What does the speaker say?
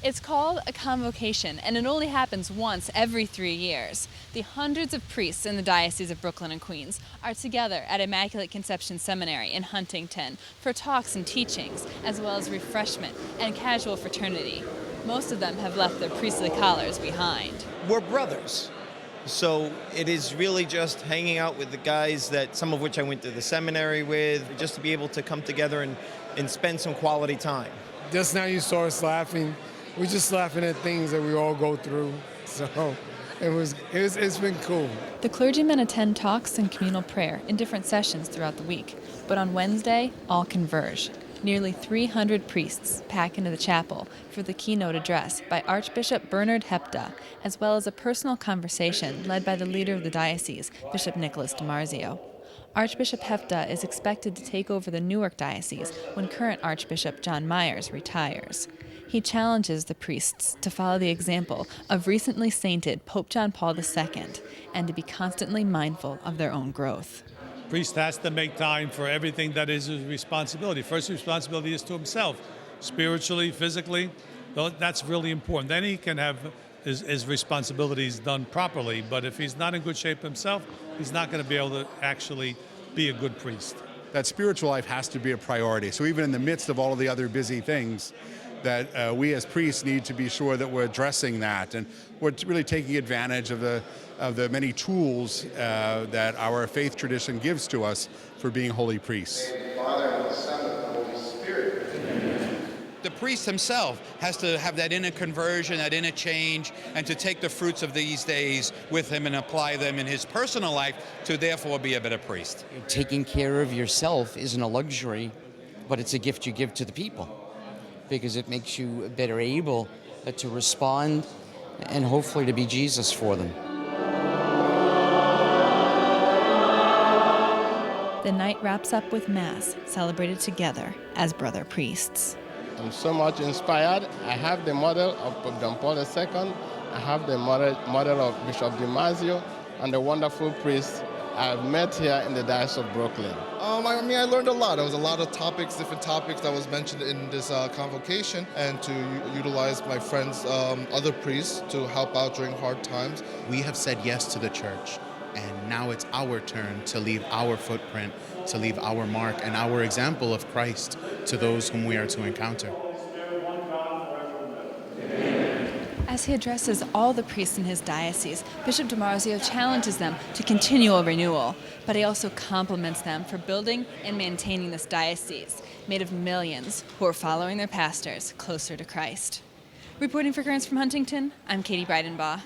It's called a convocation, and it only happens once every 3 years. The hundreds of priests in the Diocese of Brooklyn and Queens are together at Immaculate Conception Seminary in Huntington for talks and teachings, as well as refreshment and casual fraternity. Most of them have left their priestly collars behind. We're brothers. So it is really just hanging out with the guys that some of which I went to the seminary with, just to be able to come together and spend some quality time. Just now you saw us laughing. We're just laughing at things that we all go through. So it's been cool. The clergymen attend talks and communal prayer in different sessions throughout the week, but on Wednesday, all converge. Nearly 300 priests pack into the chapel for the keynote address by Archbishop Bernard Hepta, as well as a personal conversation led by the leader of the diocese, Bishop Nicholas DiMarzio. Archbishop Hepta is expected to take over the Newark Diocese when current Archbishop John Myers retires. He challenges the priests to follow the example of recently sainted Pope John Paul II and to be constantly mindful of their own growth. Priest has to make time for everything that is his responsibility. First responsibility is to himself, spiritually, physically. That's really important. Then he can have his responsibilities done properly. But if he's not in good shape himself, he's not going to be able to actually be a good priest. That spiritual life has to be a priority. So even in the midst of all of the other busy things, that we as priests need to be sure that we're addressing that, and we're really taking advantage of the many tools that our faith tradition gives to us for being holy priests. The priest himself has to have that inner conversion, that inner change, and to take the fruits of these days with him and apply them in his personal life to therefore be a better priest. Taking care of yourself isn't a luxury, but it's a gift you give to the people, because it makes you better able to respond and hopefully to be Jesus for them. The night wraps up with Mass, celebrated together as brother priests. I'm so much inspired. I have the model of Pope John Paul II. I have the model of Bishop DiMarzio and the wonderful priests I've met here in the Diocese of Brooklyn. I learned a lot. There was a lot of different topics that was mentioned in this convocation, and to utilize my friends, other priests, to help out during hard times. We have said yes to the church, and now it's our turn to leave our footprint, to leave our mark and our example of Christ to those whom we are to encounter. As he addresses all the priests in his diocese, Bishop DiMarzio challenges them to continual renewal, but he also compliments them for building and maintaining this diocese, made of millions who are following their pastors closer to Christ. Reporting for Currents from Huntington, I'm Katie Breidenbach.